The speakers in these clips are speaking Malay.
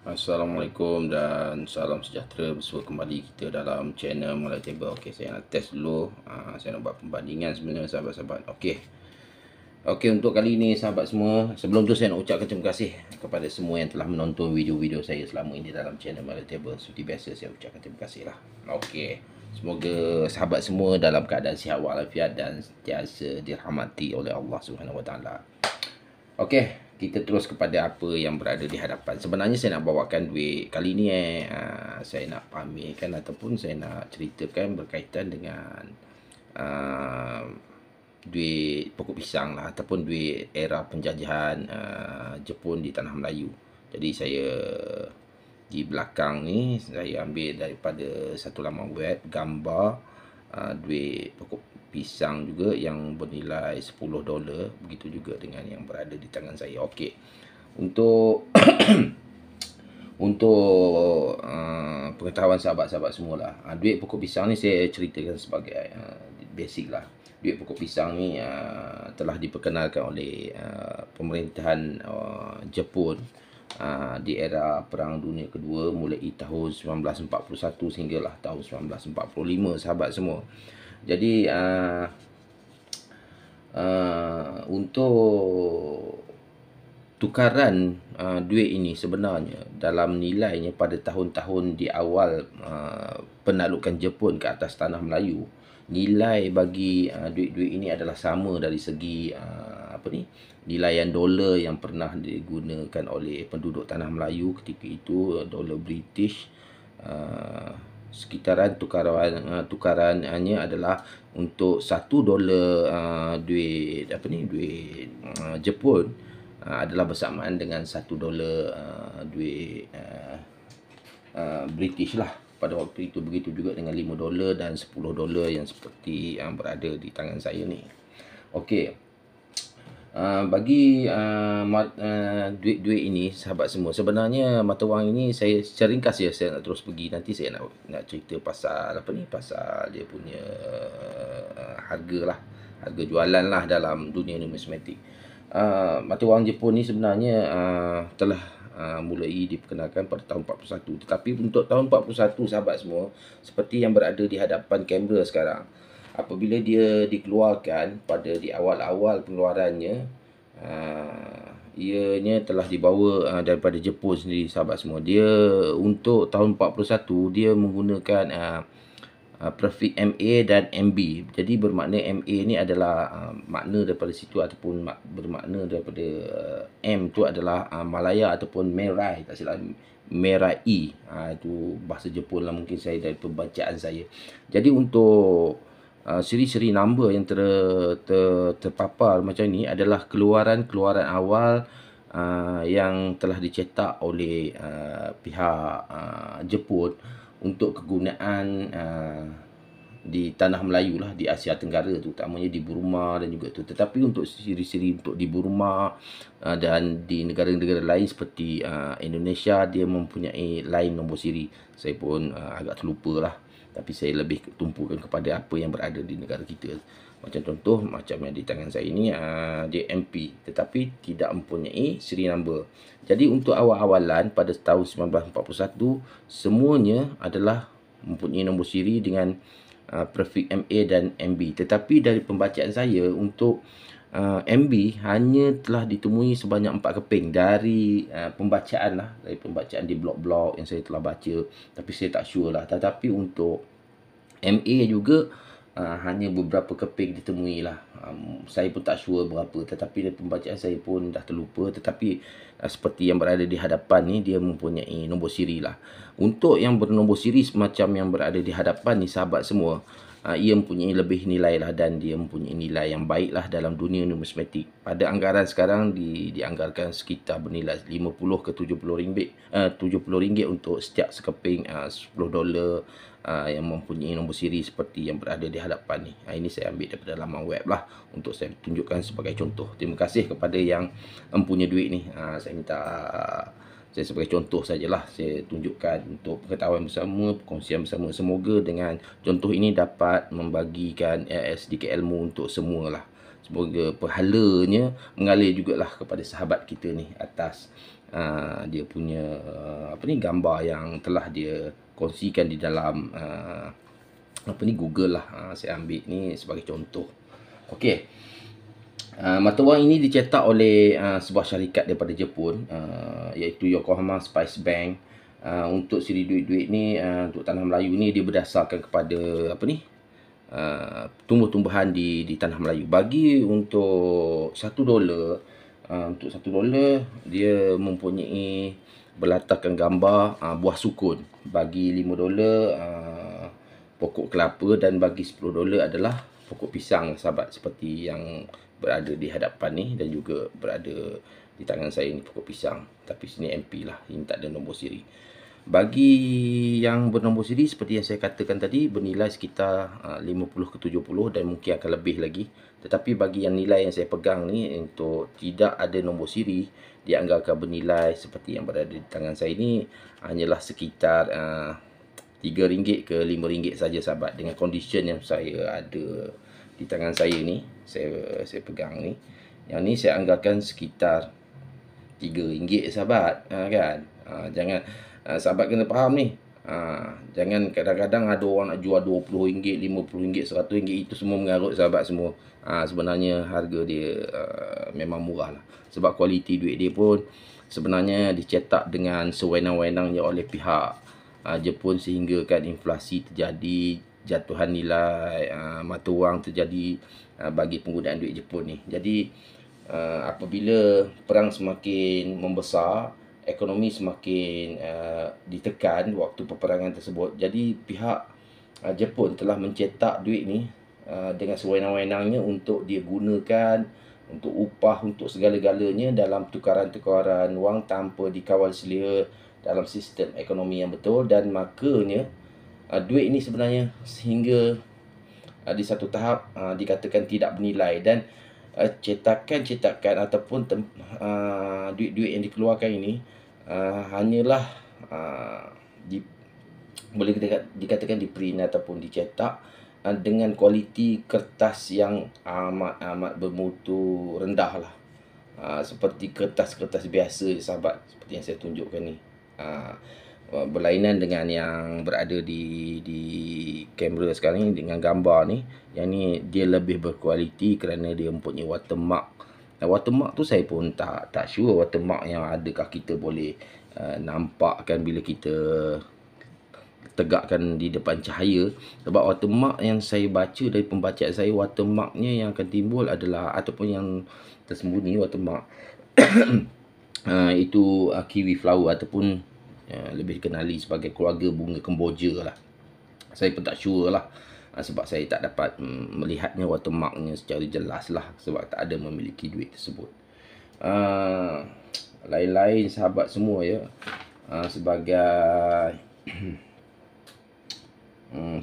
Assalamualaikum dan salam sejahtera. Bersua kembali kita dalam channel Malay Table. Okey, saya nak test dulu. Saya nak buat perbandingan sebenarnya sahabat-sahabat. Okey, untuk kali ini sahabat semua, sebelum tu saya nak ucapkan terima kasih kepada semua yang telah menonton video-video saya selama ini dalam channel Malay Table. Seperti biasa saya ucapkan terima kasih lah. Okey, semoga sahabat semua dalam keadaan sihat walafiat dan sentiasa dirahmati oleh Allah Subhanahu Wa Taala. Okey, kita terus kepada apa yang berada di hadapan. Sebenarnya saya nak bawakan duit kali ni saya nak pamerkan ataupun saya nak ceritakan berkaitan dengan duit pokok pisang lah, ataupun duit era penjajahan Jepun di tanah Melayu. Jadi saya di belakang ni saya ambil daripada satu laman web gambar duit pokok pisang juga yang bernilai $10. Begitu juga dengan yang berada di tangan saya. Okey, untuk untuk pengetahuan sahabat-sahabat semualah, duit pokok pisang ni saya ceritakan sebagai basic lah. Duit pokok pisang ni telah diperkenalkan oleh pemerintahan Jepun di era Perang Dunia Kedua, mulai tahun 1941 sehinggalah tahun 1945 sahabat semua. Jadi untuk tukaran duit ini sebenarnya dalam nilainya pada tahun-tahun di awal penaklukan Jepun ke atas tanah Melayu, nilai bagi duit-duit ini adalah sama dari segi nilaian dolar yang pernah digunakan oleh penduduk tanah Melayu ketika itu, dolar British. Sekitaran tukarannya adalah untuk $1 duit duit Jepun adalah bersamaan dengan $1 duit British lah pada waktu itu. Begitu juga dengan $5 dan $10 yang seperti yang berada di tangan saya ni. Okey, bagi duit-duit ini sahabat semua, sebenarnya mata wang ini saya secara ringkas ya, saya nak terus pergi, nanti saya nak cerita pasal pasal dia punya harga lah, harga jualan lah dalam dunia numismatik. Mata wang Jepun ni sebenarnya telah mulai diperkenalkan pada tahun 41, tetapi untuk tahun 41 sahabat semua, seperti yang berada di hadapan kamera sekarang, apabila dia dikeluarkan pada di awal-awal pengeluarannya, ianya telah dibawa daripada Jepun sendiri sahabat semua. Dia untuk tahun 41 dia menggunakan prefix MA dan MB. Jadi bermakna MA ni adalah makna daripada situ, ataupun bermakna daripada M tu adalah Malaya ataupun Merai, tak silap Merai. Itu bahasa Jepun lah, mungkin saya dari pembacaan saya. Jadi untuk siri-siri number yang terpapar macam ni adalah keluaran awal yang telah dicetak oleh pihak Jepun untuk kegunaan di tanah Melayu lah, di Asia Tenggara, terutamanya di Burma dan juga tu. Tetapi untuk siri-siri untuk di Burma dan di negara-negara lain seperti Indonesia, dia mempunyai lain nombor siri. Saya pun agak terlupa lah, tapi saya lebih tumpukan kepada apa yang berada di negara kita. Macam contoh, macam yang di tangan saya ni, dia MP tetapi tidak mempunyai siri number. Jadi untuk awal-awalan pada tahun 1941, semuanya adalah mempunyai nombor siri dengan prefix MA dan MB. Tetapi dari pembacaan saya, untuk MB hanya telah ditemui sebanyak 4 keping dari pembacaan lah, dari pembacaan di blog-blog yang saya telah baca, tapi saya tak sure lah. Tetapi untuk MA juga hanya beberapa keping ditemui lah. Saya pun tak sure berapa, tetapi dari pembacaan saya pun dah terlupa. Tetapi seperti yang berada di hadapan ni, dia mempunyai nombor siri lah. Untuk yang bernombor siri semacam yang berada di hadapan ni sahabat semua, ia mempunyai lebih nilai lah, dan dia mempunyai nilai yang baik lah dalam dunia numismatik. Pada anggaran sekarang dianggarkan sekitar bernilai 50 ke 70 ringgit, 70 ringgit untuk setiap sekeping $10 yang mempunyai nombor siri seperti yang berada di hadapan ni. Ini saya ambil daripada laman web lah untuk saya tunjukkan sebagai contoh. Terima kasih kepada yang mempunyai duit ni. Saya minta saya sebagai contoh sajalah saya tunjukkan untuk pengetahuan bersama, perkongsian bersama. Semoga dengan contoh ini dapat membagikan sedikit ilmu untuk semualah. Semoga pahalanya mengalir jugalah kepada sahabat kita ni atas dia punya gambar yang telah dia kongsikan di dalam Google lah. Saya ambil ni sebagai contoh. Okey. Mata wang ini dicetak oleh sebuah syarikat daripada Jepun, iaitu Yokohama Spice Bank. Untuk siri duit-duit ni, untuk tanah Melayu ni, dia berdasarkan kepada tumbuh-tumbuhan di tanah Melayu. Bagi untuk $1, untuk $1 dia mempunyai berlatarkan gambar buah sukun. Bagi $5 pokok kelapa, dan bagi $10 adalah pokok pisang, sahabat, seperti yang berada di hadapan ni dan juga berada di tangan saya ni, pokok pisang. Tapi sini MP lah, ini tak ada nombor siri. Bagi yang bernombor siri, seperti yang saya katakan tadi, bernilai sekitar 50 ke 70 dan mungkin akan lebih lagi. Tetapi bagi yang nilai yang saya pegang ni, untuk tidak ada nombor siri, dianggarkan bernilai seperti yang berada di tangan saya ni hanyalah sekitar RM3 ke RM5 saja, sahabat. Dengan condition yang saya ada di tangan saya ni, saya pegang ni, yang ni saya anggarkan sekitar RM3, sahabat. Kan, jangan, sahabat kena faham ni. Jangan kadang-kadang ada orang nak jual RM20, RM50, RM100, itu semua mengarut, sahabat semua. Sebenarnya harga dia memang murah lah, sebab kualiti duit dia pun sebenarnya dicetak dengan sewenang-wenangnya oleh pihak Jepun, sehingga kan inflasi terjadi, jatuhan nilai mata wang terjadi bagi penggunaan duit Jepun ni. Jadi apabila perang semakin membesar, ekonomi semakin ditekan waktu peperangan tersebut, jadi pihak Jepun telah mencetak duit ni dengan sewenang-wenangnya untuk dia gunakan untuk upah, untuk segala-galanya dalam tukaran-tukaran wang tanpa dikawal selia dalam sistem ekonomi yang betul. Dan makanya duit ini sebenarnya sehingga di satu tahap dikatakan tidak bernilai, dan cetakan-cetakan ataupun duit-duit yang dikeluarkan ini hanyalah boleh dikatakan diprint ataupun dicetak dengan kualiti kertas yang amat bermutu rendah lah, seperti kertas-kertas biasa, sahabat, seperti yang saya tunjukkan ni. Berlainan dengan yang berada di kamera sekarang ni, dengan gambar ni. Yang ni dia lebih berkualiti kerana dia mempunyai watermark. Watermark tu saya pun tak sure watermark yang adakah kita boleh nampakkan bila kita tegakkan di depan cahaya. Sebab watermark yang saya baca dari pembacaan saya, watermarknya yang akan timbul adalah, ataupun yang tersembunyi watermark itu kiwi flower, ataupun lebih dikenali sebagai keluarga bunga kemboja lah. Saya pun tak sure lah, sebab saya tak dapat melihatnya watermarknya secara jelas lah, sebab tak ada memiliki duit tersebut. Lain-lain, sahabat semua ya, sebagai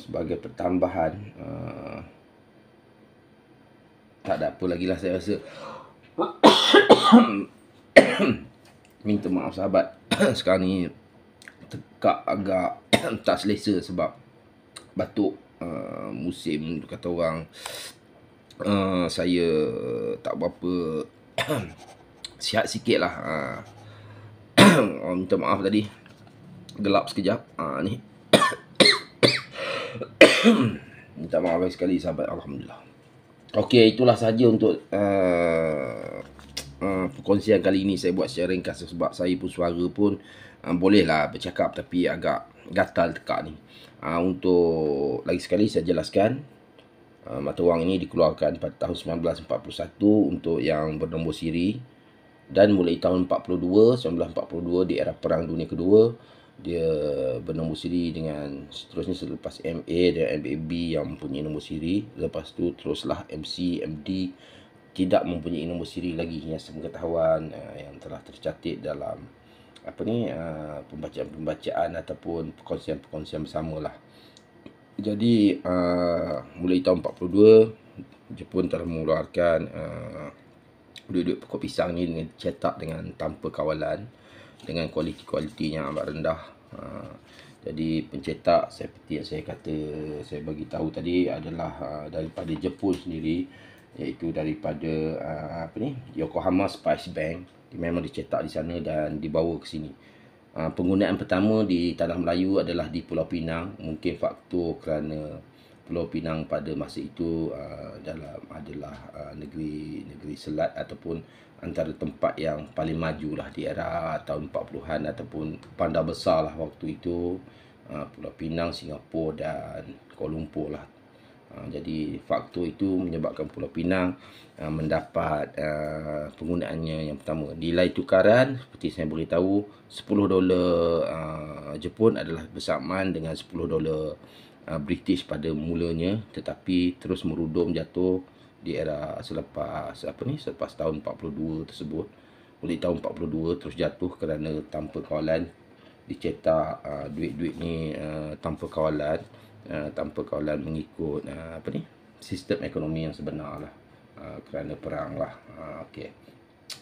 sebagai pertambahan, tak ada apa lagi lah saya rasa. Minta maaf, sahabat. Sekarang ni tekak agak tak selesa sebab batuk, musim kata orang. Saya tak berapa sihat sikit lah. Minta maaf tadi, gelap sekejap ni. Minta maaf sekali, sahabat. Alhamdulillah. Okey, itulah sahaja untuk perkongsian kali ini. Saya buat secara ringkas sebab saya pun suara pun bolehlah bercakap tapi agak gatal tekak ni. Untuk lagi sekali saya jelaskan, mata wang ini dikeluarkan pada tahun 1941 untuk yang bernombor siri, dan mulai tahun 1942 di era Perang Dunia Kedua dia bernombor siri, dengan seterusnya selepas MA dan MAB yang mempunyai nombor siri. Lepas tu teruslah MC, MD tidak mempunyai nombor siri lagi, hanya sepengetahuan yang telah tercatat dalam pembacaan-pembacaan ataupun perkongsian-perkongsian bersama lah. Jadi mulai tahun 42 Jepun telah mengeluarkan duit-duit pokok pisang ni dengan cetak dengan tanpa kawalan, dengan kualiti-kualiti yang amat rendah. Jadi pencetak seperti yang saya kata, saya bagi tahu tadi adalah daripada Jepun sendiri, iaitu daripada Yokohama Spice Bank. Dia memang dicetak di sana dan dibawa ke sini. Penggunaan pertama di Tanah Melayu adalah di Pulau Pinang. Mungkin faktor kerana Pulau Pinang pada masa itu adalah negeri selat ataupun antara tempat yang paling maju lah di era tahun 40-an ataupun bandar besar lah waktu itu. Pulau Pinang, Singapura dan Kuala Lumpur lah. Jadi faktor itu menyebabkan Pulau Pinang mendapat penggunaannya yang pertama. Nilai tukaran seperti saya beritahu, $10 Jepun adalah bersamaan dengan $10 British pada mulanya, tetapi terus merudum jatuh di era selepas tahun 42 tersebut. Oleh tahun 42 terus jatuh kerana tanpa kawalan dicetak duit-duit ni tanpa kawalan mengikut sistem ekonomi yang sebenar lah, kerana perang lah. Okey.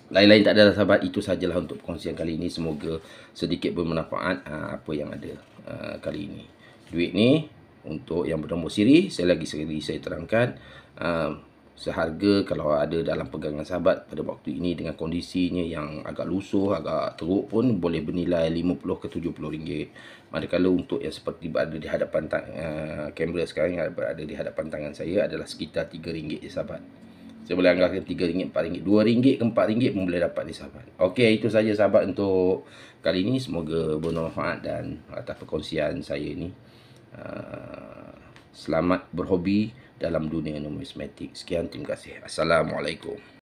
Lain-lain tak ada sahabat, itu sajalah untuk perkongsian kali ini. Semoga sedikit bermanfaat apa yang ada kali ini. Duit ni untuk yang bernombor siri, saya terangkan, seharga kalau ada dalam pegangan sahabat pada waktu ini dengan kondisinya yang agak lusuh, agak teruk pun boleh bernilai 50 ke 70 ringgit. Manakala untuk yang seperti berada di hadapan kamera sekarang yang berada di hadapan tangan saya adalah sekitar 3 ringgit je sahabat. Saya boleh anggarkan 3 ringgit, 4 ringgit, 2 ringgit ke 4 ringgit pun boleh dapat ni sahabat. Okey, itu saja sahabat untuk kali ini. Semoga bermanfaat dan atas perkongsian saya ni. Selamat berhobi dalam dunia numismatik. Sekian, terima kasih. Assalamualaikum.